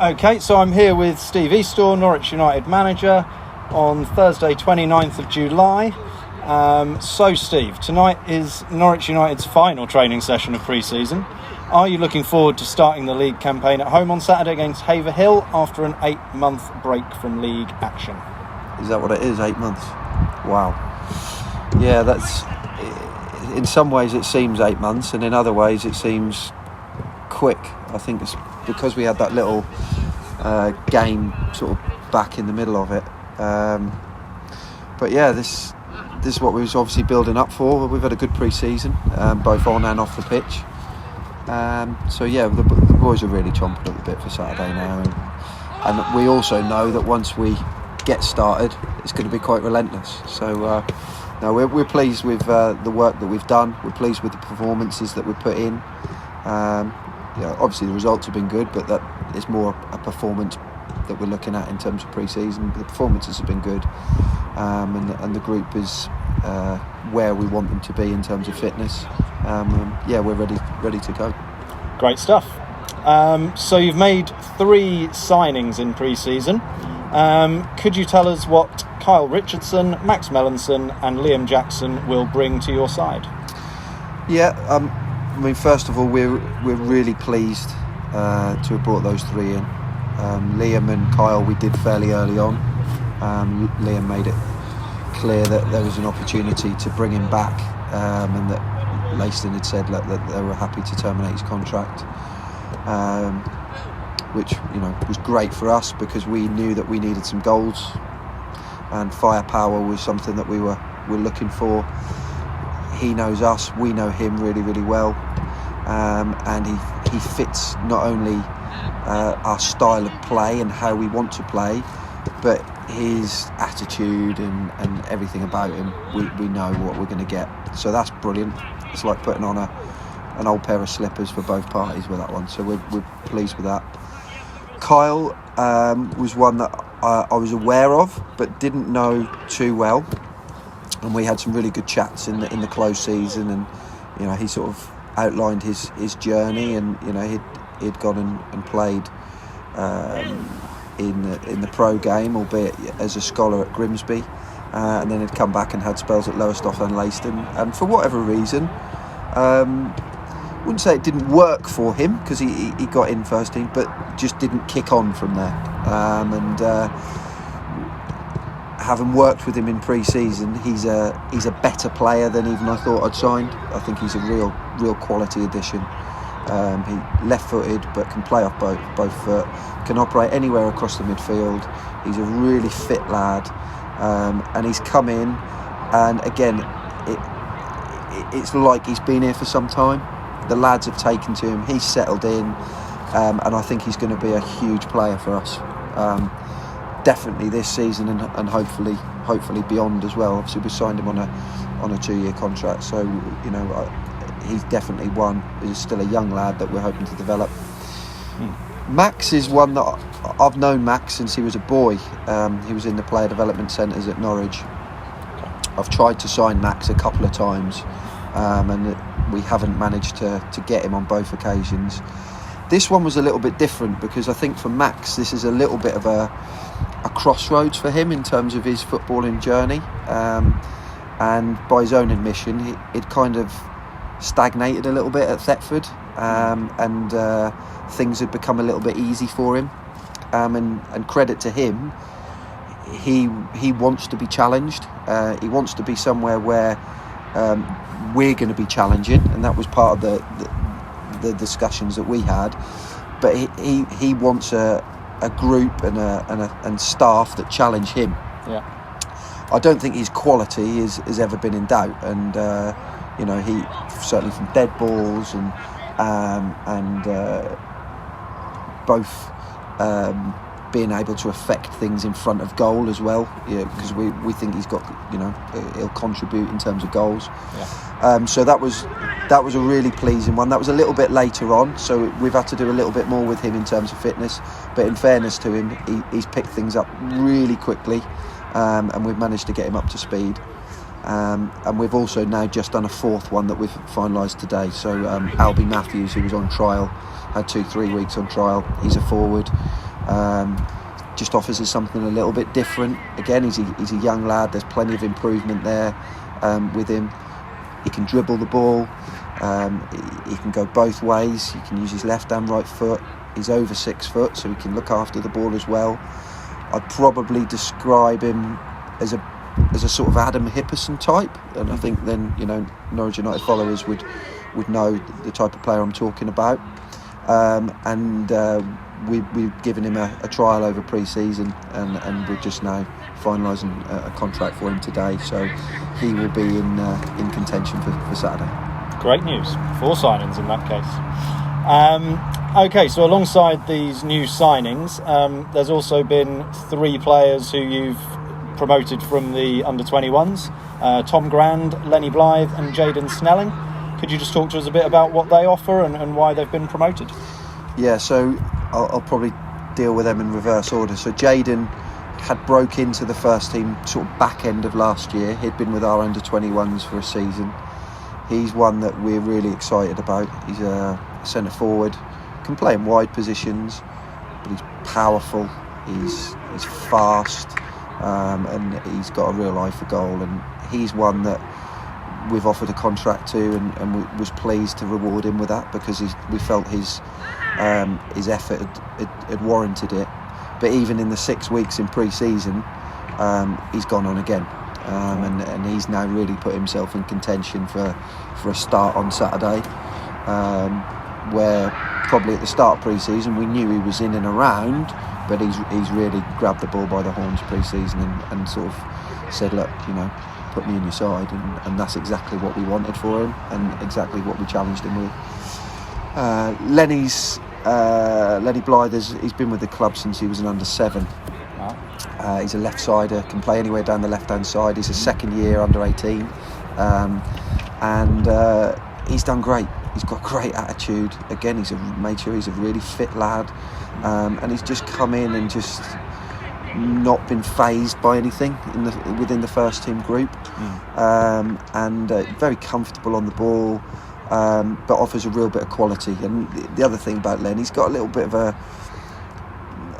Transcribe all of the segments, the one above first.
Okay, so I'm here with Steve Eastaugh, Norwich United manager, on Thursday 29th of July. So Steve, tonight is Norwich United's final training session of pre-season. Are you looking forward to starting the league campaign at home on Saturday against Haverhill after an 8-month break from league action? Is that what it is, 8 months? Wow. Yeah, that's... In some ways it seems 8 months, and in other ways it seems quick. I think it's because we had that little game sort of back in the middle of it. But yeah, this is what we was obviously building up for. We've had a good pre-season, both on and off the pitch. So yeah, the boys are really chomping at the bit for Saturday now, and we also know that once we get started, it's going to be quite relentless. So no, we're pleased with the work that we've done. We're pleased with the performances that we put in. Obviously the results have been good, but that is more a performance that we're looking at in terms of pre-season. The performances have been good, and the group is where we want them to be in terms of fitness. We're ready to go. Great stuff. So you've made 3 signings in pre-season. Could you tell us what Kyle Richardson, Max Mellinson and Liam Jackson will bring to your side? First of all, we're really pleased to have brought those 3 in. Liam and Kyle we did fairly early on. Liam made it clear that there was an opportunity to bring him back, and that Leiston had said that they were happy to terminate his contract, which was great for us because we knew that we needed some goals, and firepower was something that we were looking for. He knows us, we know him really, really well, and he fits not only our style of play and how we want to play, but his attitude and everything about him, we know what we're going to get. So that's brilliant. It's like putting on an old pair of slippers for both parties with that one. So we're pleased with that. Kyle was one that I was aware of but didn't know too well, and we had some really good chats in the close season, and he sort of outlined his journey, and he'd gone and played in the pro game, albeit as a scholar at Grimsby, and then he'd come back and had spells at Eastaugh and Leiston, and for whatever reason, wouldn't say it didn't work for him because he got in first team, but just didn't kick on from there. Having worked with him in pre-season, he's a better player than even I thought I'd signed. I think he's a real quality addition. He left-footed but can play off both foot, can operate anywhere across the midfield. He's a really fit lad, and he's come in, and again it's like he's been here for some time. The lads have taken to him, he's settled in, and I think he's going to be a huge player for us. Definitely this season, and hopefully beyond as well. Obviously we signed him on a 2-year contract, so he's definitely one who's still a young lad that we're hoping to develop. Max is one that I've known Max since he was a boy. He was in the player development centres at Norwich. I've tried to sign Max a couple of times, and we haven't managed to get him on both occasions. This one was a little bit different because I think for Max this is a little bit of a crossroads for him in terms of his footballing journey, and by his own admission it kind of stagnated a little bit at Thetford, and things had become a little bit easy for him, and credit to him, he wants to be challenged. He wants to be somewhere where we're going to be challenging, and that was part of the discussions that we had. But he wants a group and staff that challenge him. Yeah. I don't think his quality has ever been in doubt, and he certainly from dead balls and both being able to affect things in front of goal as well, because we think he's got, he'll contribute in terms of goals. Yeah. So that was a really pleasing one. That was a little bit later on, so we've had to do a little bit more with him in terms of fitness, but in fairness to him, he's picked things up really quickly, and we've managed to get him up to speed. And we've also now just done a 4th one that we've finalised today. So Albie Matthews, who was on trial, had 2-3 weeks on trial. He's a forward. Just offers us something a little bit different. Again, he's a young lad. There's plenty of improvement there with him. He can dribble the ball. He can go both ways. He can use his left and right foot. He's over 6 foot, so he can look after the ball as well. I'd probably describe him as a sort of Adam Hipperson type, and I think then Norwich United followers would know the type of player I'm talking about. We've given him a trial over pre-season, and we're just now finalising a contract for him today, so he will be in contention for Saturday. Great news. 4 signings in that case. Okay, so alongside these new signings, there's also been 3 players who you've promoted from the under-21s, Tom Grand, Lenny Blythe and Jayden Snelling. Could you just talk to us a bit about what they offer and why they've been promoted? Yeah, so I'll probably deal with them in reverse order. So Jayden had broke into the first team sort of back end of last year. He'd been with our under-21s for a season. He's one that we're really excited about. He's a centre forward, can play in wide positions, but he's powerful, he's fast, and he's got a real eye for goal, and he's one that we've offered a contract to, and we was pleased to reward him with that, because we felt his effort had warranted it. But even in the 6 weeks in pre-season, he's gone on again, and he's now really put himself in contention for a start on Saturday, where probably at the start of pre-season we knew he was in and around, but he's really grabbed the ball by the horns pre-season and sort of said, look, put me in your side, and that's exactly what we wanted for him and exactly what we challenged him with. Lenny Blythe, he's been with the club since he was an under-7. Wow. He's a left-sider, can play anywhere down the left-hand side. He's a second year under-18, and he's done great. He's got great attitude. Again, he's made sure he's a really fit lad, and he's just come in and just not been phased by anything within the first team group, and very comfortable on the ball, but offers a real bit of quality. And the other thing about Len, he's got a little bit of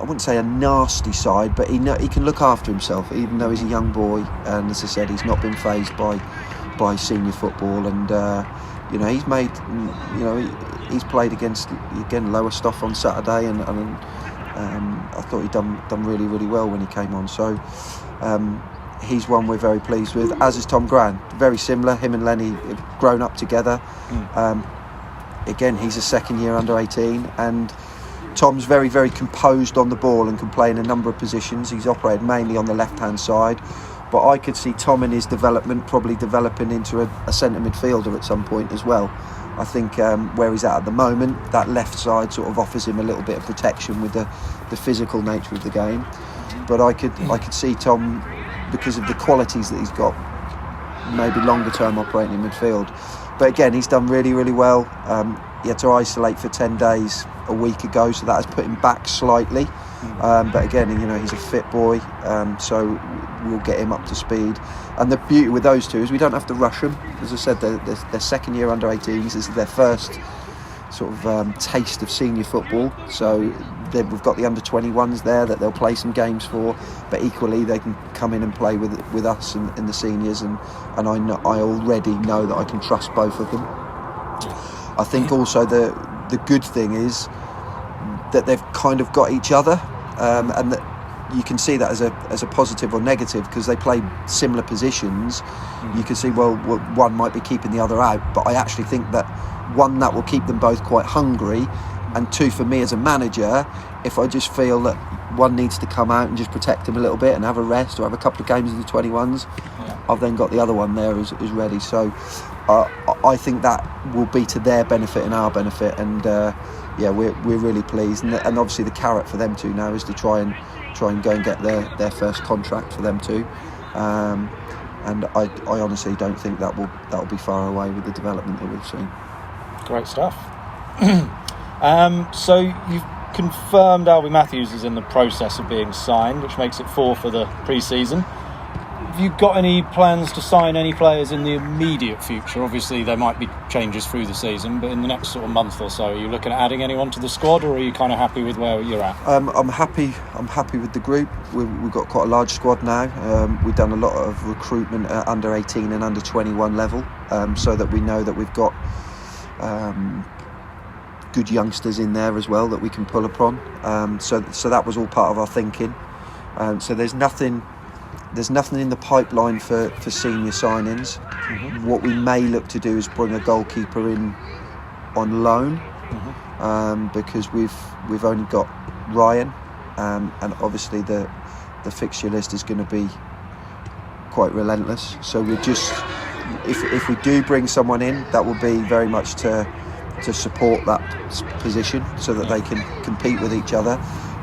I wouldn't say a nasty side, but he can look after himself, even though he's a young boy. And as I said, he's not been phased by senior football, and he's made, he's played against, again, Lowestoft on Saturday, and I thought he'd done really, really well when he came on. So he's one we're very pleased with, as is Tom Grand. Very similar. Him and Lenny have grown up together. Again, he's a second year under 18, and Tom's very, very composed on the ball and can play in a number of positions. He's operated mainly on the left-hand side, but I could see Tom in his development probably developing into a centre midfielder at some point as well. I think where he's at the moment, that left side sort of offers him a little bit of protection with the physical nature of the game. But I could see Tom, because of the qualities that he's got, maybe longer term operating in midfield. But again, he's done really, really well. He had to isolate for 10 days a week ago, so that has put him back slightly. But again, he's a fit boy, so we'll get him up to speed. And the beauty with those two is we don't have to rush them. As I said, they're second year under 18s. This is their first sort of taste of senior football. So we've got the under 21s there that they'll play some games for, but equally they can come in and play with us and the seniors. And I already know that I can trust both of them. I think also the good thing is that they've kind of got each other, and that you can see that as a positive or negative, because they play similar positions. You can see, well, one might be keeping the other out, but I actually think that one, that will keep them both quite hungry, and two, for me as a manager, if I just feel that one needs to come out and just protect him a little bit and have a rest or have a couple of games in the 21s, I've then got the other one there is ready. So I think that will be to their benefit and our benefit, and we're really pleased. And obviously the carrot for them two now is to try and go and get their first contract for them too. And I honestly don't think that will be far away with the development that we've seen. Great stuff. So you've confirmed Albie Matthews is in the process of being signed, which makes it 4 for the pre-season. Have you got any plans to sign any players in the immediate future? Obviously, there might be changes through the season, but in the next sort of month or so, are you looking at adding anyone to the squad, or are you kind of happy with where you're at? I'm happy with the group. We've got quite a large squad now. We've done a lot of recruitment at under 18 and under 21 level, so that we know that we've got good youngsters in there as well that we can pull upon. So that was all part of our thinking. So there's nothing in the pipeline for senior signings. Mm-hmm. What we may look to do is bring a goalkeeper in on loan, because we've only got Ryan, and obviously the fixture list is going to be quite relentless. So we're just, if we do bring someone in, that will be very much to support that position so that they can compete with each other.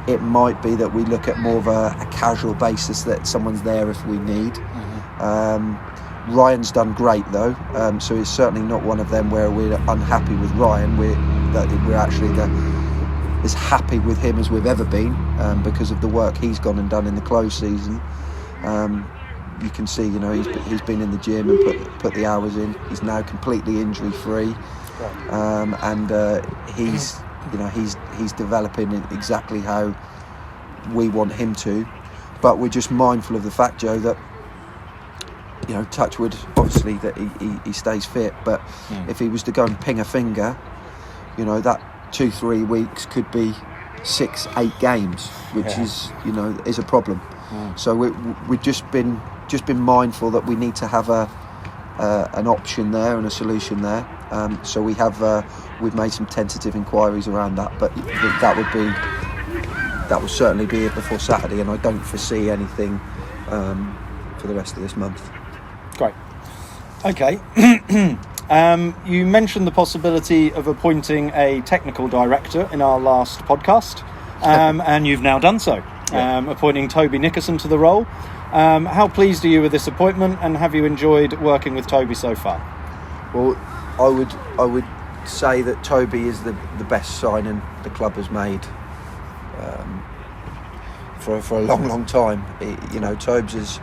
It might be that we look at more of a casual basis, that someone's there if we need. Mm-hmm. Ryan's done great though, so it's certainly not one of them where we're unhappy with Ryan. We're actually as happy with him as we've ever been, because of the work he's gone and done in the close season. You can see, he's been in the gym and put the hours in. He's now completely injury free, and he's developing exactly how we want him to. But we're just mindful of the fact, Joe, that touch wood, obviously, that he stays fit. But if he was to go and ping a finger, that 2-3 weeks could be 6-8 games, which is a problem. So we've just been mindful that we need to have an option there and a solution there. So we've made some tentative inquiries around that, but that will certainly be it before Saturday, and I don't foresee anything for the rest of this month. Great. Okay. You mentioned the possibility of appointing a technical director in our last podcast, and you've now done so, appointing Toby Nickerson to the role. How pleased are you with this appointment, and have you enjoyed working with Toby so far? Well, I would say that Toby is the best signing the club has made for a long time. Tobes is.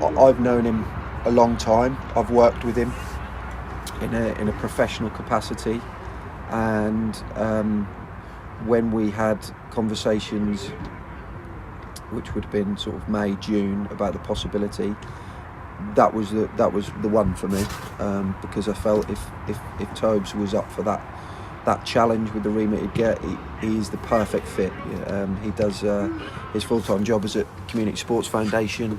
I've known him a long time. I've worked with him in a professional capacity, and when we had conversations, which would have been sort of May, June, about the possibility, that was the one for me, because I felt if Tobes was up for that challenge with the remit he'd get, he's the perfect fit. He does his full-time job is at Community Sports Foundation,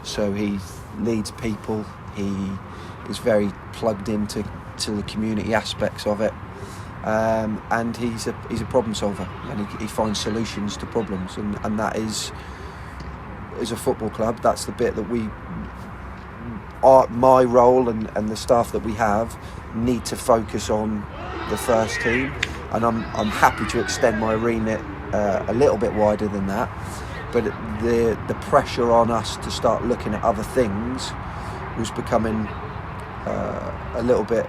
so he leads people. He is very plugged into the community aspects of it, and he's a problem solver, and he finds solutions to problems, and that is, as a football club, that's the bit that my role and the staff that we have need to focus on the first team, and I'm happy to extend my remit a little bit wider than that, but the pressure on us to start looking at other things was becoming a little bit,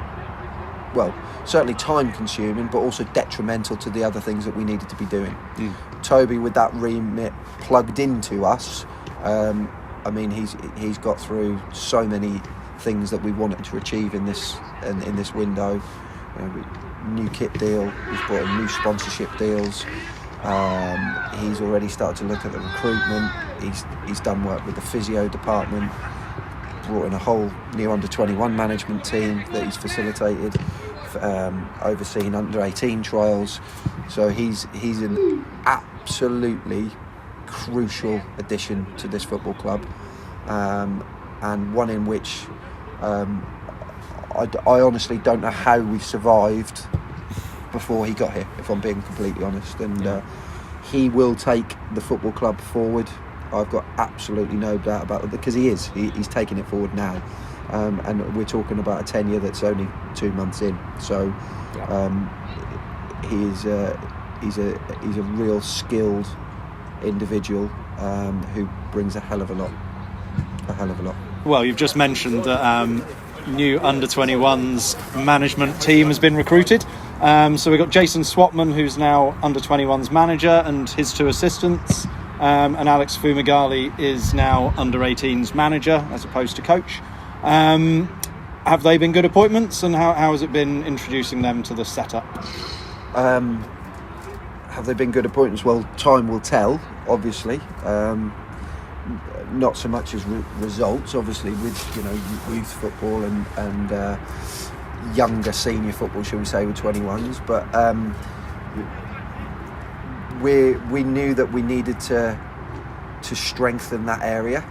well, certainly time consuming, but also detrimental to the other things that we needed to be doing. Toby, with that remit plugged into us, he's got through so many things that we wanted to achieve in this window. New kit deal, he's brought in new sponsorship deals. He's already started to look at the recruitment. He's done work with the physio department. Brought in a whole new under-21 management team that he's facilitated, overseeing under-18 trials. So he's an absolutely crucial addition to this football club, and one in which I honestly don't know how we survived before he got here, if I'm being completely honest, and he will take the football club forward. I've got absolutely no doubt about it, because he's taking it forward now, and we're talking about a tenure that's only 2 months in, so he's a real skilled individual who brings a hell of a lot. Well, you've just mentioned that new under-21s management team has been recruited. So we've got Jason Swatman, who's now under-21s manager, and his 2 assistants. and Alex Fumagalli is now under-18s manager as opposed to coach. Have they been good appointments, and how has it been introducing them to the setup? Have they been good appointments? Well, time will tell, obviously. Not so much as results, obviously, with youth football and younger senior football, shall we say, with 21s. But we knew that we needed to strengthen that area.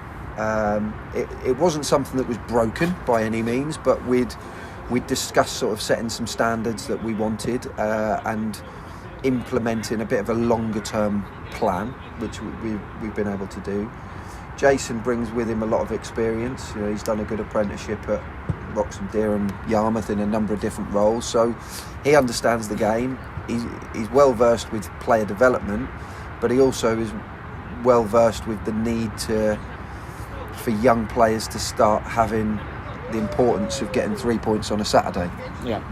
It wasn't something that was broken by any means, but we'd discussed sort of setting some standards that we wanted and implementing a bit of a longer term plan, which we've been able to do. Jason brings with him a lot of experience. He's done a good apprenticeship at Wroxham Deer and Yarmouth in a number of different roles, so he understands the game. He's well versed with player development, but he also is well versed with the need for young players to start having the importance of getting 3 points on a Saturday. Yeah.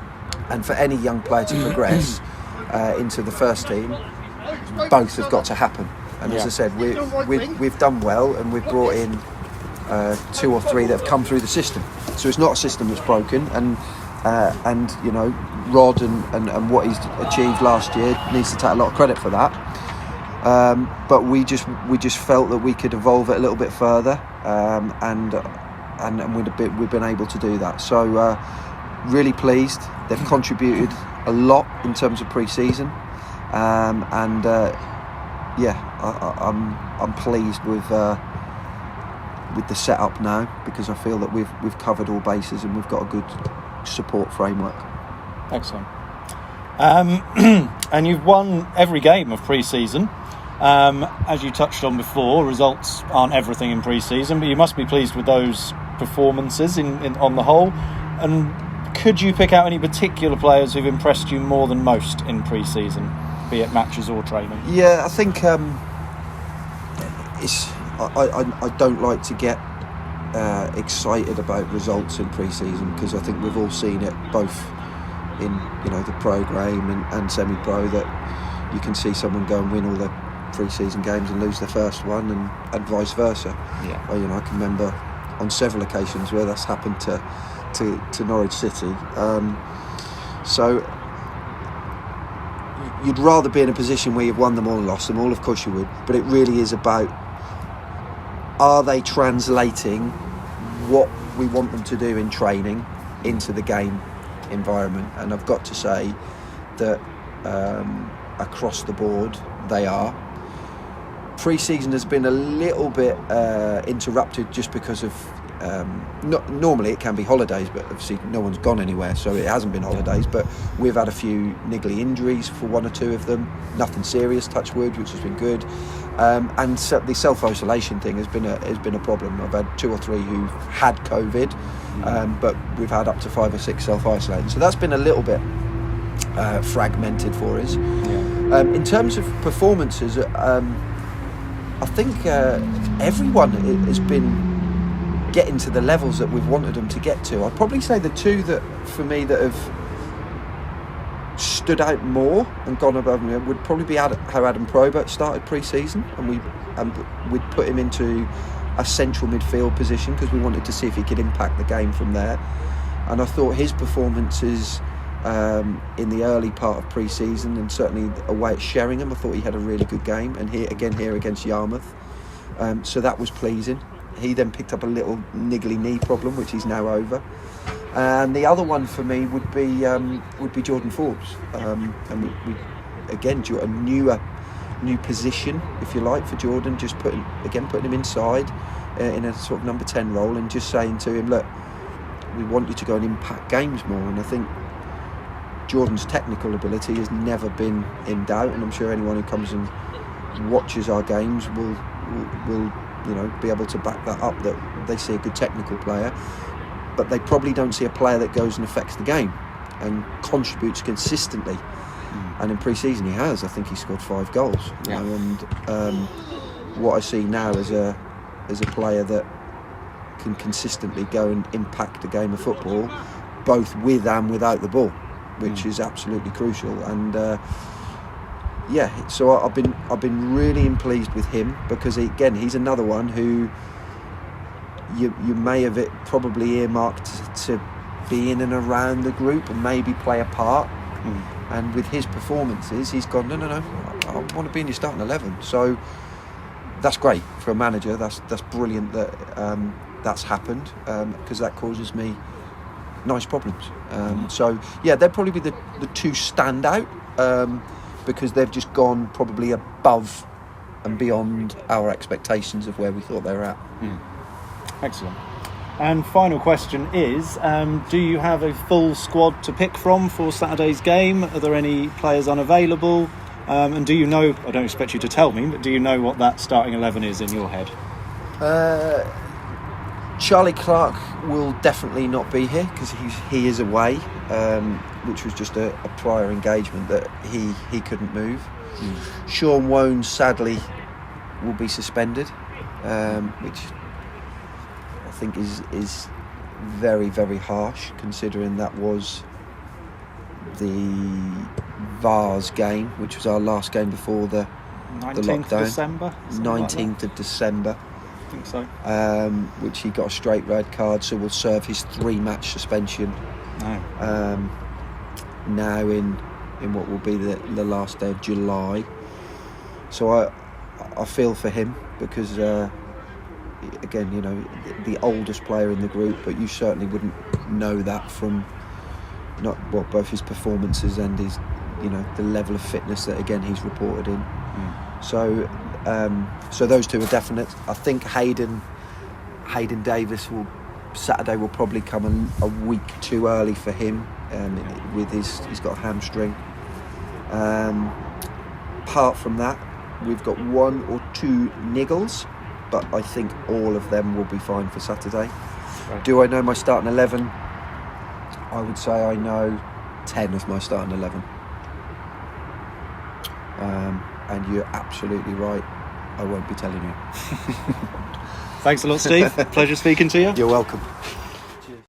And for any young player to progress into the first team, both have got to happen. And as I said, we've done well, and we've brought in 2 or 3 that have come through the system. So it's not a system that's broken, and Rod and what he's achieved last year needs to take a lot of credit for that. But we just felt that we could evolve it a little bit further, and we've been able to do that. So really pleased. They've contributed a lot in terms of pre-season, I'm pleased with the setup now, because I feel that we've covered all bases and we've got a good support framework. Excellent. And you've won every game of pre-season. As you touched on before, results aren't everything in pre-season, but you must be pleased with those performances in on the whole. And could you pick out any particular players who've impressed you more than most in pre-season, be it matches or training? Yeah, I think I don't like to get excited about results in pre-season, because I think we've all seen it both in the pro game and semi-pro, that you can see someone go and win all the pre-season games and lose the first one, and vice versa. Yeah. I can remember on several occasions where that's happened to Norwich City. So you'd rather be in a position where you've won them all and lost them all, of course you would, but it really is about, are they translating what we want them to do in training into the game environment? And I've got to say that across the board they are. Pre-season has been a little bit interrupted just because of normally it can be holidays, but obviously no one's gone anywhere, so it hasn't been holidays. But we've had a few niggly injuries for 1 or 2 of them, nothing serious, touch wood, which has been good. And the self-isolation thing has been a problem. I've had 2 or 3 who've had COVID, but we've had up to 5 or 6 self-isolating, so that's been a little bit fragmented for us. In terms of performances, I think everyone has been getting to the levels that we've wanted them to get to. I'd probably say the 2 that for me that have stood out more and gone above me would probably be how Adam Probert started pre-season, and we'd put him into a central midfield position because we wanted to see if he could impact the game from there. And I thought his performances in the early part of pre-season, and certainly away at Sheringham, I thought he had a really good game, and here against Yarmouth, so that was pleasing. He then picked up a little niggly knee problem, which he's now over. And the other one for me would be Jordan Forbes, and we again a new position, if you like, for Jordan. Just putting him inside in a sort of number 10 role, and just saying to him, look, we want you to go and impact games more. And I think Jordan's technical ability has never been in doubt, and I'm sure anyone who comes and watches our games will be able to back that up, that they see a good technical player, but they probably don't see a player that goes and affects the game and contributes consistently. And in pre-season he has. I think he scored 5 goals. And what I see now is a player that can consistently go and impact a game of football, both with and without the ball, which is absolutely crucial. And So I've been really pleased with him, because again, he's another one who you may have it probably earmarked to be in and around the group and maybe play a part. And with his performances, he's gone, no, I want to be in your starting 11. So that's great for a manager. That's brilliant that that's happened, because that causes me nice problems. So yeah, they'd probably be the two standout, because they've just gone probably above and beyond our expectations of where we thought they were at. Excellent. And final question is, do you have a full squad to pick from for Saturday's game? Are there any players unavailable? And do you know, I don't expect you to tell me, but do you know what that starting 11 is in your head? Charlie Clark will definitely not be here, because he is away, which was just a prior engagement that he couldn't move. Sean Wone sadly will be suspended, which I think is very, very harsh, considering that was the Vars game, which was our last game before the 19th lockdown. of December? 19th of December. I think so. Which he got a straight red card, so will serve his 3-match suspension. No. Now in what will be the last day of July. So I feel for him, because again, you know, the oldest player in the group, but you certainly wouldn't know that from both his performances and his, you know, the level of fitness that again he's reported in. So those two are definite. I think Hayden Davis Saturday will probably come a week too early for him, with he's got a hamstring. Apart from that, we've got 1 or 2 niggles, but I think all of them will be fine for Saturday. Right. Do I know my starting 11? I would say I know 10 of my starting 11. And you're absolutely right, I won't be telling you. Thanks a lot, Steve. Pleasure speaking to you. You're welcome.